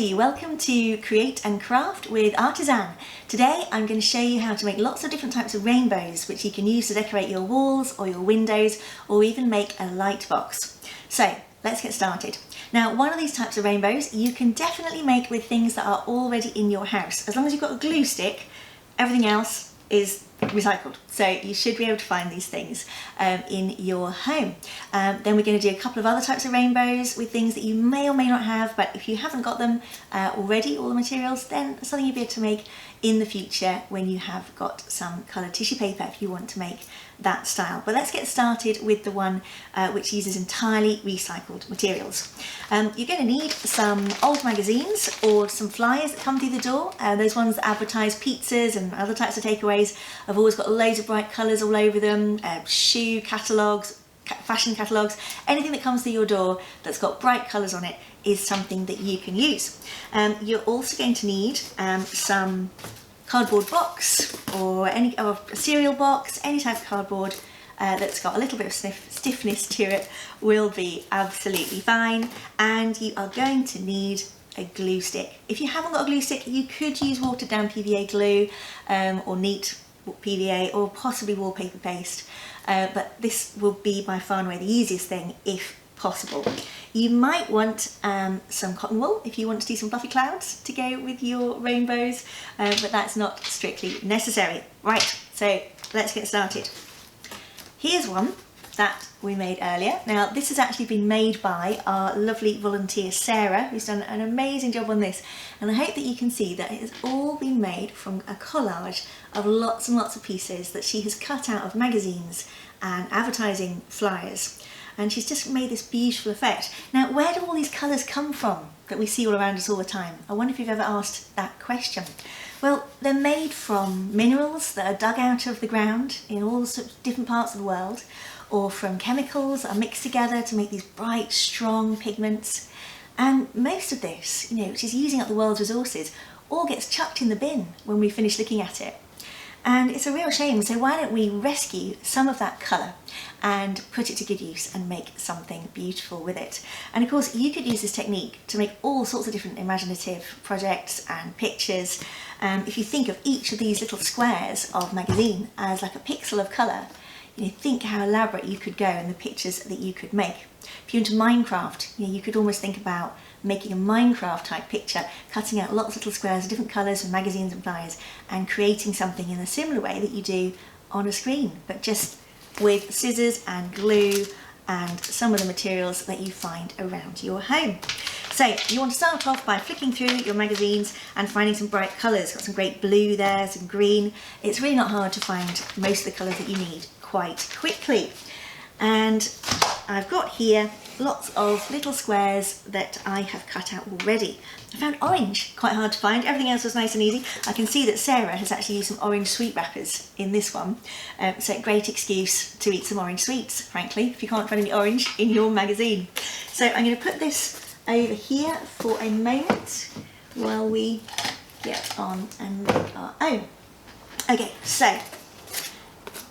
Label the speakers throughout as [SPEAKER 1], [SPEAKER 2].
[SPEAKER 1] Hi, welcome to Create and Craft with Artizan. Today I'm going to show you how to make lots of different types of rainbows which you can use to decorate your walls or your windows or even make a light box. So let's get started. Now one of these types of rainbows you can definitely make with things that are already in your house. As long as you've got a glue stick, everything else is recycled, so you should be able to find these things in your home. Then we're going to do a couple of other types of rainbows with things that you may or may not have, but if you haven't got them already, all the materials, then something you'll be able to make in the future when you have got some coloured tissue paper if you want to make that style. But let's get started with the one which uses entirely recycled materials. You're going to need some old magazines or some flyers that come through the door. Those ones that advertise pizzas and other types of takeaways have always got loads of bright colours all over them. Shoe catalogues, fashion catalogues, anything that comes through your door that's got bright colours on it is something that you can use. You're also going to need some cardboard box or a cereal box, any type of cardboard that's got a little bit of stiffness to it will be absolutely fine. And you are going to need a glue stick. If you haven't got a glue stick, you could use watered down PVA glue or neat PVA or possibly wallpaper paste, but this will be by far and away the easiest thing if possible. You might want some cotton wool if you want to do some fluffy clouds to go with your rainbows, but that's not strictly necessary. Right, so let's get started. Here's one that we made earlier. Now this has actually been made by our lovely volunteer Sarah, who's done an amazing job on this, and I hope that you can see that it has all been made from a collage of lots and lots of pieces that she has cut out of magazines and advertising flyers. And she's just made this beautiful effect. Now, where do all these colours come from that we see all around us all the time? I wonder if you've ever asked that question. Well, they're made from minerals that are dug out of the ground in all sorts of different parts of the world, or from chemicals that are mixed together to make these bright, strong pigments. And most of this, which is using up the world's resources, all gets chucked in the bin when we finish looking at it. And it's a real shame, so why don't we rescue some of that colour and put it to good use and make something beautiful with it. And of course you could use this technique to make all sorts of different imaginative projects and pictures. If you think of each of these little squares of magazine as like a pixel of colour, think how elaborate you could go in the pictures that you could make. If you're into Minecraft, you could almost think about making a Minecraft type picture, cutting out lots of little squares of different colours from magazines and flyers and creating something in a similar way that you do on a screen, but just with scissors and glue and some of the materials that you find around your home. So you want to start off by flicking through your magazines and finding some bright colours. Got some great blue there, some green. It's really not hard to find most of the colours that you need quite quickly. And I've got here lots of little squares that I have cut out already. I found orange quite hard to find. Everything else was nice and easy. I can see that Sarah has actually used some orange sweet wrappers in this one. So great excuse to eat some orange sweets, frankly, if you can't find any orange in your magazine. So I'm going to put this over here for a moment while we get on and make our own. Okay, so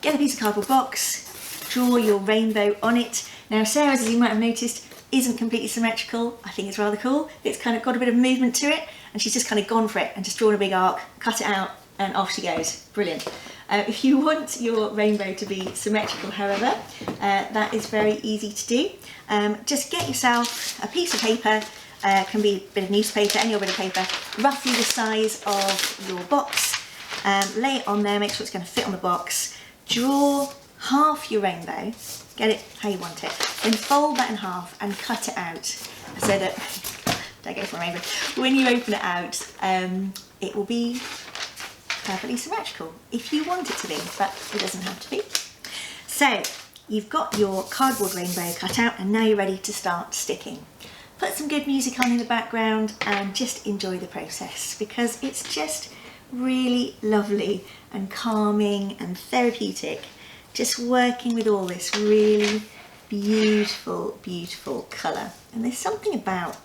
[SPEAKER 1] get a piece of cardboard box, draw your rainbow on it. Now Sarah's, as you might have noticed, isn't completely symmetrical. I think it's rather cool. It's kind of got a bit of movement to it, and she's just kind of gone for it and just drawn a big arc, cut it out, and off she goes. Brilliant. If you want your rainbow to be symmetrical, however, that is very easy to do. Just get yourself a piece of paper, can be a bit of newspaper, any old bit of paper, roughly the size of your box. Lay it on there, make sure it's going to fit on the box. Draw half your rainbow, get it how you want it, then fold that in half and cut it out so that, don't go for a rainbow, when you open it out it will be perfectly symmetrical if you want it to be, but it doesn't have to be. So you've got your cardboard rainbow cut out and now you're ready to start sticking. Put some good music on in the background and just enjoy the process, because it's just really lovely and calming and therapeutic, just working with all this really beautiful, beautiful colour. And there's something about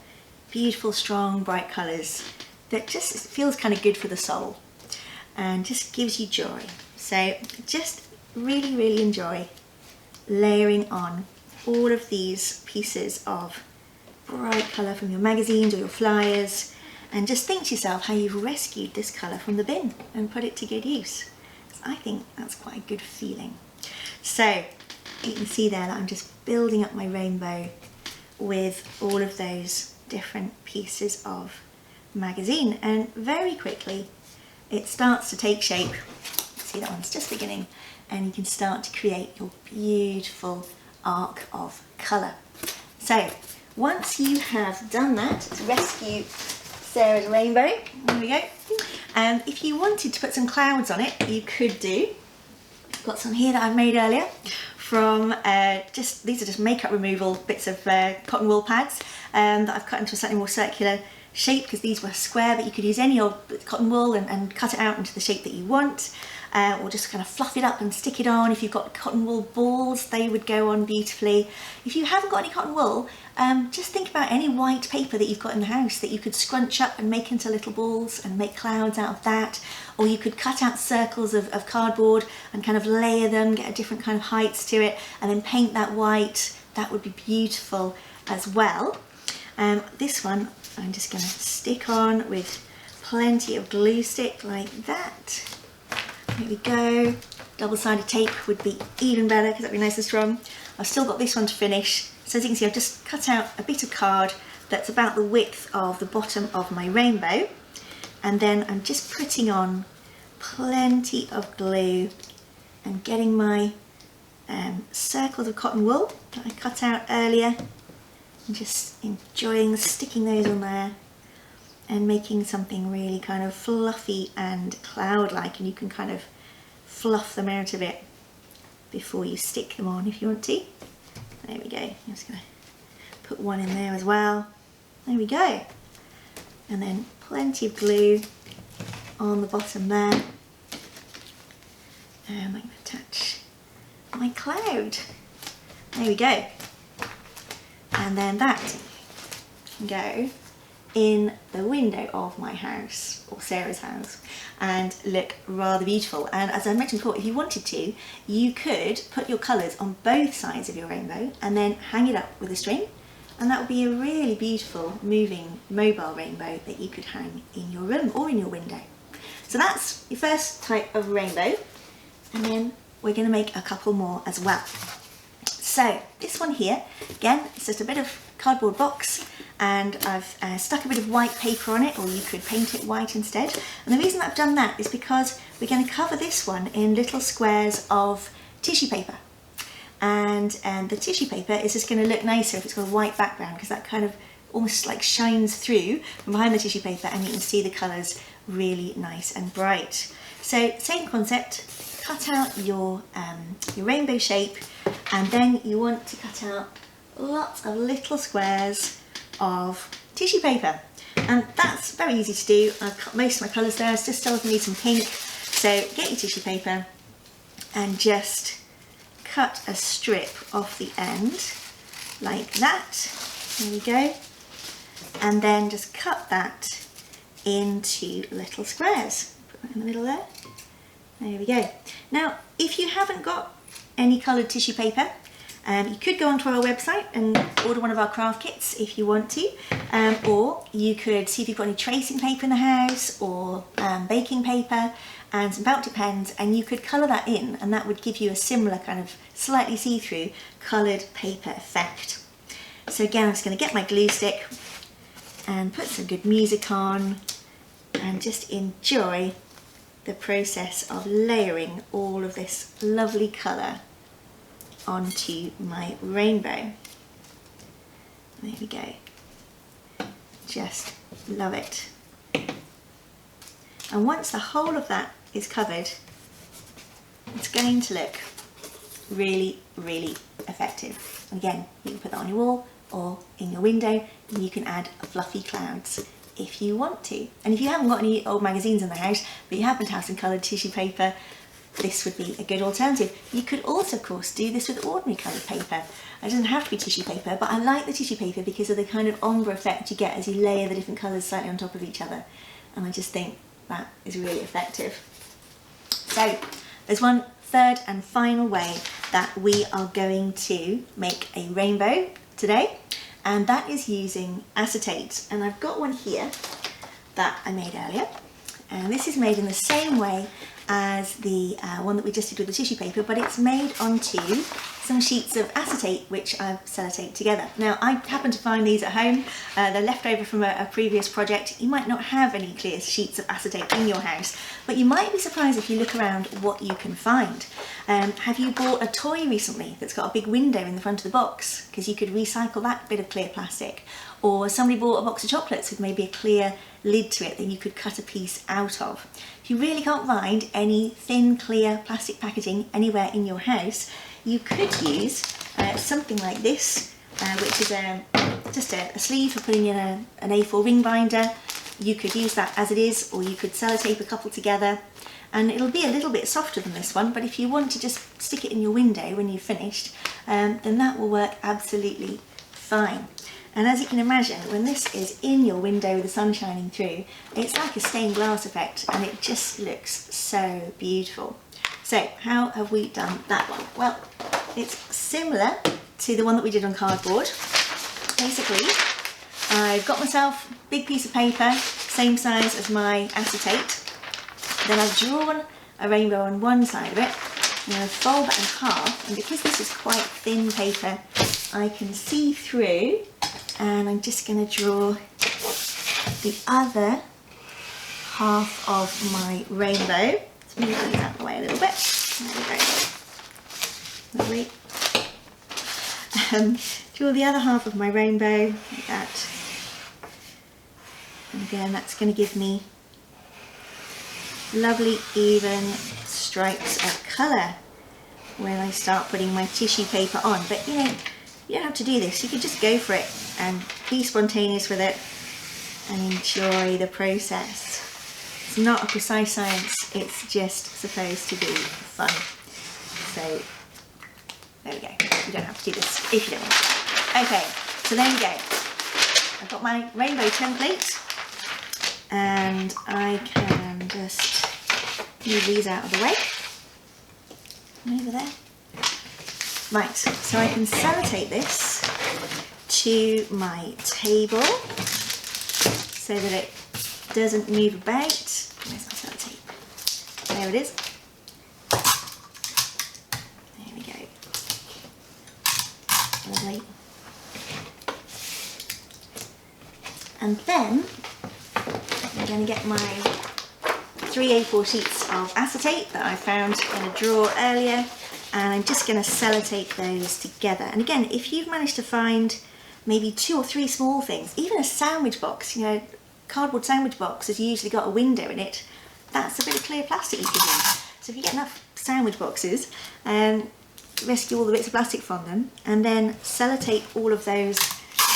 [SPEAKER 1] beautiful, strong, bright colours that just feels kind of good for the soul and just gives you joy. So just really, really enjoy layering on all of these pieces of bright colour from your magazines or your flyers and just think to yourself how you've rescued this colour from the bin and put it to good use. I think that's quite a good feeling. So you can see there that I'm just building up my rainbow with all of those different pieces of magazine, and very quickly it starts to take shape. See, that one's just beginning, and you can start to create your beautiful arc of colour. So once you have done that, to rescue Sarah's rainbow, there we go. If you wanted to put some clouds on it, you could do. I've got some here that I've made earlier from these are just makeup removal bits of cotton wool pads that I've cut into a slightly more circular shape, because these were square, but you could use any old cotton wool and cut it out into the shape that you want, or just kind of fluff it up and stick it on. If you've got cotton wool balls, they would go on beautifully. If you haven't got any cotton wool, just think about any white paper that you've got in the house that you could scrunch up and make into little balls and make clouds out of that. Or you could cut out circles of cardboard and kind of layer them, get a different kind of heights to it, and then paint that white. That would be beautiful as well. This one I'm just going to stick on with plenty of glue stick like that. There we go. Double-sided tape would be even better because that'd be nice and strong. I've still got this one to finish. So as you can see, I've just cut out a bit of card that's about the width of the bottom of my rainbow. And then I'm just putting on plenty of glue and getting my circles of cotton wool that I cut out earlier, and just enjoying sticking those on there and making something really kind of fluffy and cloud-like, and you can kind of fluff them out a bit before you stick them on if you want to. There we go. I'm just going to put one in there as well. There we go. And then plenty of glue on the bottom there. And I'm going to attach my cloud. There we go. And then that can go in the window of my house, or Sarah's house, and look rather beautiful. And as I mentioned before, if you wanted to, you could put your colours on both sides of your rainbow and then hang it up with a string, and that would be a really beautiful moving mobile rainbow that you could hang in your room or in your window. So that's your first type of rainbow, and then we're going to make a couple more as well. So this one here, again, it's just a bit of cardboard box, and I've stuck a bit of white paper on it, or you could paint it white instead. And the reason I've done that is because we're going to cover this one in little squares of tissue paper. And the tissue paper is just going to look nicer if it's got a white background, because that kind of almost like shines through from behind the tissue paper, and you can see the colours really nice and bright. So same concept, cut out your rainbow shape, and then you want to cut out lots of little squares of tissue paper, and that's very easy to do. I've cut most of my colours there. It's just still need some pink, so get your tissue paper and just cut a strip off the end like that. There we go, and then just cut that into little squares. Put that in the middle there. There we go. Now if you haven't got any coloured tissue paper, you could go onto our website and order one of our craft kits if you want to, or you could see if you've got any tracing paper in the house, or baking paper and some fountain pens, and you could colour that in, and that would give you a similar kind of slightly see-through coloured paper effect. So again, I'm just going to get my glue stick and put some good music on and just enjoy the process of layering all of this lovely colour onto my rainbow. There we go. Just love it. And once the whole of that is covered, it's going to look really, really effective. And again, you can put that on your wall or in your window, and you can add fluffy clouds if you want to. And if you haven't got any old magazines in the house, but you happen to have some coloured tissue paper, this would be a good alternative. You could also, of course, do this with ordinary coloured paper. It doesn't have to be tissue paper, but I like the tissue paper because of the kind of ombre effect you get as you layer the different colours slightly on top of each other. And I just think that is really effective. So there's one third and final way that we are going to make a rainbow today, and that is using acetate. And I've got one here that I made earlier. And this is made in the same way as the one that we just did with the tissue paper, but it's made onto some sheets of acetate which I've sellotaped together. Now I happen to find these at home, they're left over from a previous project. You might not have any clear sheets of acetate in your house, but you might be surprised if you look around what you can find. Have you bought a toy recently that's got a big window in the front of the box? Because you could recycle that bit of clear plastic. Or somebody bought a box of chocolates with maybe a clear lid to it that you could cut a piece out of. If you really can't find any thin clear plastic packaging anywhere in your house, you could use something like this, which is just a sleeve for putting in an A4 ring binder. You could use that as it is, or you could sellotape a couple together, and it'll be a little bit softer than this one, but if you want to just stick it in your window when you've finished, then that will work absolutely fine. And as you can imagine, when this is in your window with the sun shining through, it's like a stained glass effect, and it just looks so beautiful. So how have we done that one? Well, it's similar to the one that we did on cardboard. Basically, I've got myself a big piece of paper, same size as my acetate. Then I've drawn a rainbow on one side of it, and I fold that in half, and because this is quite thin paper, I can see through, and I'm just going to draw the other half of my rainbow. Let's move these out of the way a little bit. There we go. Lovely. Draw the other half of my rainbow like that. And again, that's going to give me lovely even stripes of colour when I start putting my tissue paper on. But you know, you don't have to do this. You could just go for it and be spontaneous with it and enjoy the process. It's not a precise science, it's just supposed to be fun. So there we go. You don't have to do this if you don't want to. Okay, so there we go. I've got my rainbow template, and I can just move these out of the way. Over there. Right, so I can sellotape this to my table so that it doesn't move about. Where's my sellotape? There it is. There we go. Lovely. And then I'm going to get my 3 A4 sheets of acetate that I found in a drawer earlier, and I'm just going to sellotape those together. And again, if you've managed to find maybe 2 or 3 small things, even a sandwich box, you know, cardboard sandwich box has usually got a window in it, that's a bit of clear plastic you could use. So if you get enough sandwich boxes, rescue all the bits of plastic from them, and then sellotape all of those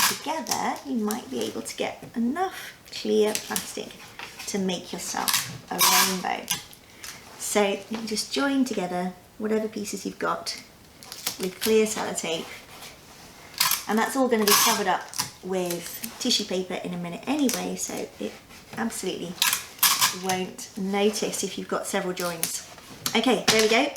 [SPEAKER 1] together, you might be able to get enough clear plastic to make yourself a rainbow. So you can just join together whatever pieces you've got with clear sellotape, and that's all going to be covered up with tissue paper in a minute anyway, so it absolutely won't notice if you've got several joins. Okay, there we go.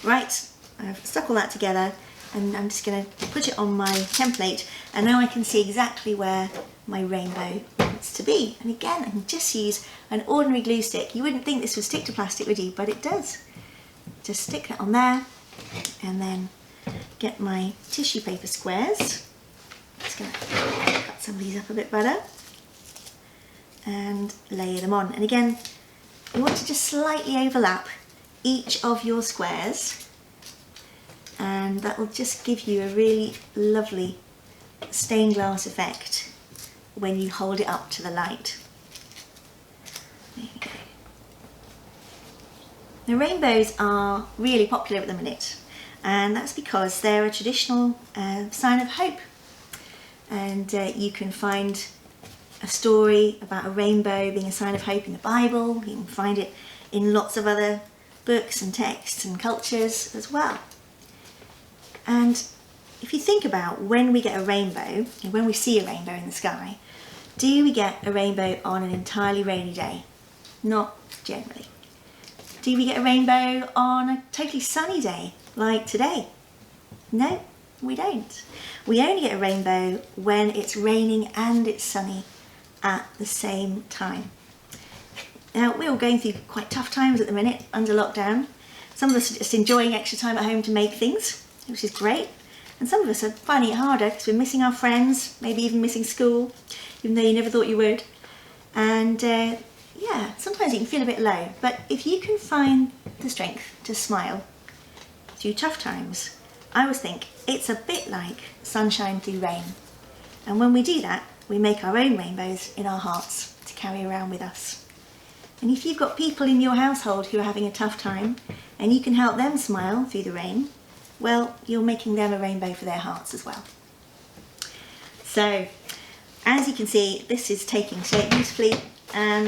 [SPEAKER 1] Right, I've stuck all that together, and I'm just going to put it on my template, and now I can see exactly where my rainbow wants to be. And again, I can just use an ordinary glue stick. You wouldn't think this would stick to plastic, would you? But it does. Just stick that on there, and then get my tissue paper squares. Just going to cut some of these up a bit better and lay them on. And again, you want to just slightly overlap each of your squares, and that will just give you a really lovely stained glass effect when you hold it up to the light. There you go. Now, rainbows are really popular at the minute, and that's because they're a traditional sign of hope. And you can find a story about a rainbow being a sign of hope in the Bible. You can find it in lots of other books and texts and cultures as well. And if you think about when we get a rainbow, and when we see a rainbow in the sky, do we get a rainbow on an entirely rainy day? Not generally. Do we get a rainbow on a totally sunny day, like today? No, we don't. We only get a rainbow when it's raining and it's sunny at the same time. Now, we're all going through quite tough times at the minute under lockdown. Some of us are just enjoying extra time at home to make things, which is great. And some of us are finding it harder because we're missing our friends, maybe even missing school, even though you never thought you would. And yeah, sometimes you can feel a bit low. But if you can find the strength to smile through tough times, I always think it's a bit like sunshine through rain. And when we do that, we make our own rainbows in our hearts to carry around with us. And if you've got people in your household who are having a tough time and you can help them smile through the rain, well, you're making them a rainbow for their hearts as well. So, as you can see, this is taking shape beautifully, and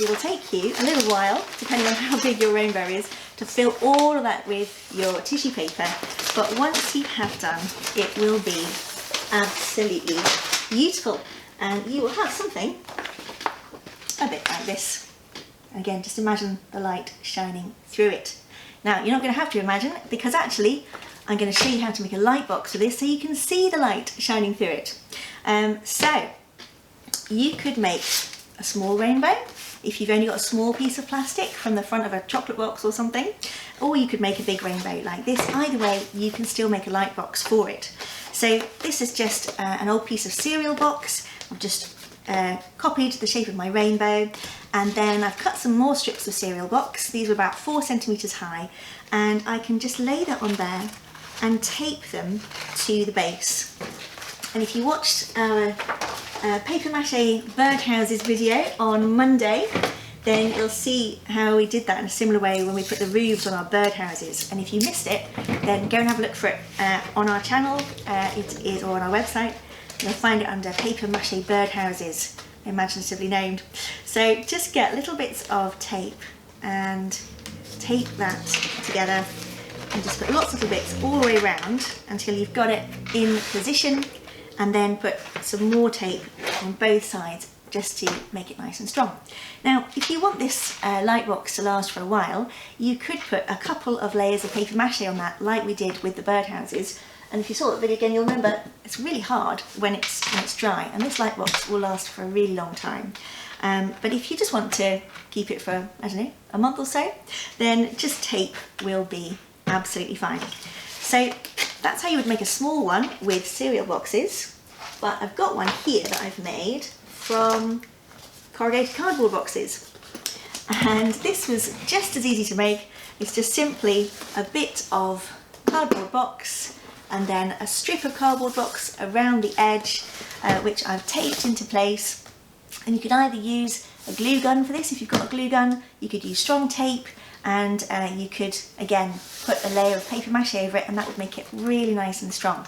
[SPEAKER 1] it will take you a little while, depending on how big your rainbow is, to fill all of that with your tissue paper. But once you have done, it will be absolutely beautiful, and you will have something a bit like this. Again, just imagine the light shining through it. Now, you're not going to have to imagine, because actually I'm going to show you how to make a light box with this so you can see the light shining through it. So you could make a small rainbow if you've only got a small piece of plastic from the front of a chocolate box or something, or you could make a big rainbow like this. Either way, you can still make a light box for it. So this is just an old piece of cereal box. I've just copied the shape of my rainbow, and then I've cut some more strips of cereal box. These are about 4 centimetres high, and I can just lay that on there and tape them to the base. And if you watched our Paper Mache Bird Houses video on Monday, then you'll see how we did that in a similar way when we put the roofs on our bird houses. And if you missed it, then go and have a look for it on our channel, it is, or on our website. You'll find it under Paper Mache Bird Houses, imaginatively named. So just get little bits of tape and tape that together, and just put lots of little bits all the way around until you've got it in position, and then put some more tape on both sides just to make it nice and strong. Now, if you want this light box to last for a while, you could put a couple of layers of paper mache on that, like we did with the birdhouses. And if you saw that video again, you'll remember it's really hard when it's dry, and this light box will last for a really long time. But if you just want to keep it for, I don't know, a month or so, then just tape will be absolutely fine. So that's how you would make a small one with cereal boxes. But I've got one here that I've made from corrugated cardboard boxes. And this was just as easy to make. It's just simply a bit of cardboard box and then a strip of cardboard box around the edge, which I've taped into place. And you could either use a glue gun for this if you've got a glue gun, you could use strong tape, and you could again put a layer of paper mache over it, and that would make it really nice and strong.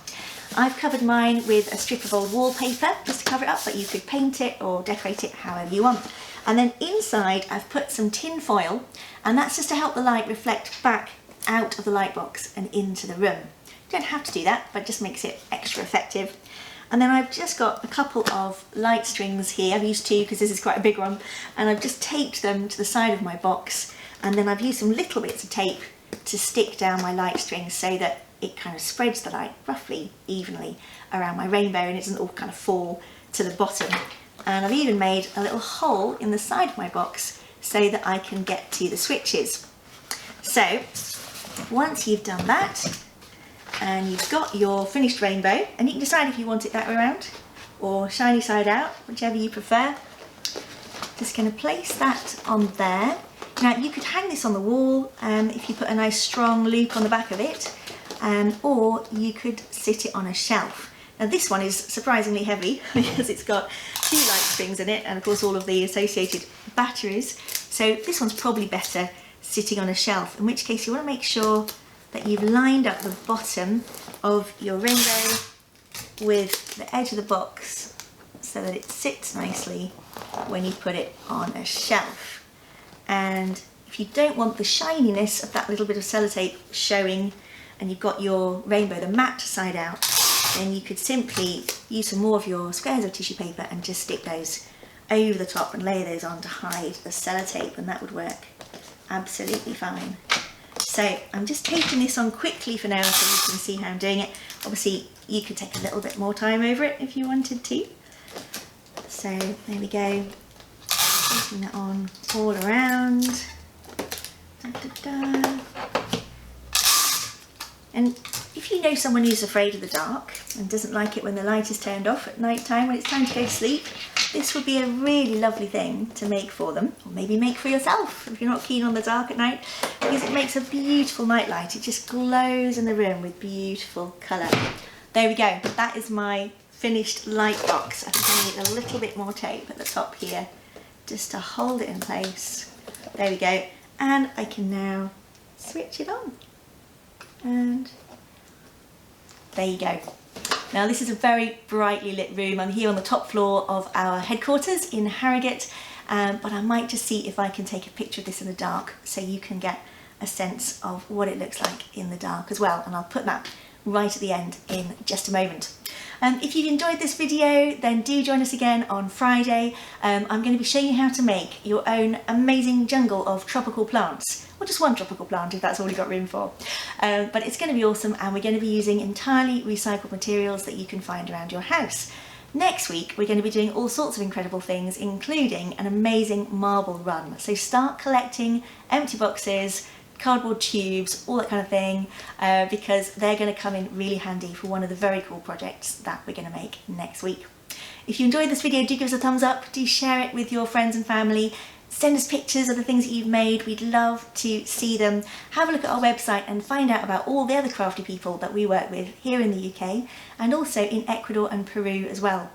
[SPEAKER 1] I've covered mine with a strip of old wallpaper just to cover it up, but you could paint it or decorate it however you want. And then inside I've put some tin foil, and that's just to help the light reflect back out of the light box and into the room. You don't have to do that, but it just makes it extra effective. And then I've just got a couple of light strings here. I've used 2 because this is quite a big one, and I've just taped them to the side of my box, and then I've used some little bits of tape to stick down my light strings so that it kind of spreads the light roughly evenly around my rainbow and it doesn't all kind of fall to the bottom. And I've even made a little hole in the side of my box so that I can get to the switches. So once you've done that and you've got your finished rainbow, and you can decide if you want it that way around or shiny side out, whichever you prefer, just going to place that on there. Now you could hang this on the wall if you put a nice strong loop on the back of it, or you could sit it on a shelf. Now this one is surprisingly heavy because it's got 2 light strings in it and of course all of the associated batteries, so this one's probably better sitting on a shelf, in which case you want to make sure that you've lined up the bottom of your rainbow with the edge of the box so that it sits nicely when you put it on a shelf. And if you don't want the shininess of that little bit of sellotape showing and you've got your rainbow the matte side out, then you could simply use some more of your squares of tissue paper and just stick those over the top and lay those on to hide the sellotape, and that would work absolutely fine. So I'm just taping this on quickly for now so you can see how I'm doing it. Obviously you could take a little bit more time over it if you wanted to. So there we go. Putting that on all around. Da, da, da. And if you know someone who's afraid of the dark and doesn't like it when the light is turned off at night time when it's time to go to sleep, this would be a really lovely thing to make for them, or maybe make for yourself if you're not keen on the dark at night, because it makes a beautiful night light. It just glows in the room with beautiful colour. There we go, that is my finished light box. I think I need a little bit more tape at the top here just to hold it in place. There we go, and I can now switch it on. And there you go. Now this is a very brightly lit room. I'm here on the top floor of our headquarters in Harrogate, but I might just see if I can take a picture of this in the dark so you can get a sense of what it looks like in the dark as well, and I'll put that right at the end in just a moment. If you've enjoyed this video, then do join us again on Friday. I'm going to be showing you how to make your own amazing jungle of tropical plants, or just one tropical plant if that's all you've got room for. But it's going to be awesome, and we're going to be using entirely recycled materials that you can find around your house. Next week we're going to be doing all sorts of incredible things, including an amazing marble run. So start collecting empty boxes, cardboard tubes, all that kind of thing, because they're going to come in really handy for one of the very cool projects that we're going to make next week. If you enjoyed this video, do give us a thumbs up, do share it with your friends and family, send us pictures of the things that you've made. We'd love to see them. Have a look at our website and find out about all the other crafty people that we work with here in the UK and also in Ecuador and Peru as well.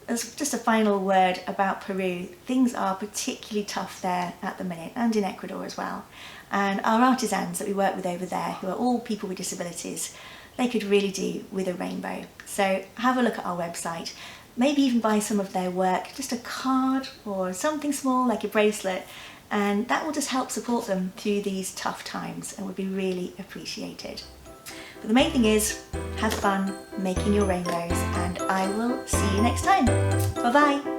[SPEAKER 1] As just a final word about Peru, things are particularly tough there at the minute, and in Ecuador as well. And our artisans that we work with over there, who are all people with disabilities, they could really do with a rainbow. So have a look at our website, maybe even buy some of their work, just a card or something small like a bracelet, and that will just help support them through these tough times and would be really appreciated. But the main thing is, have fun making your rainbows, and I will see you next time. Bye bye.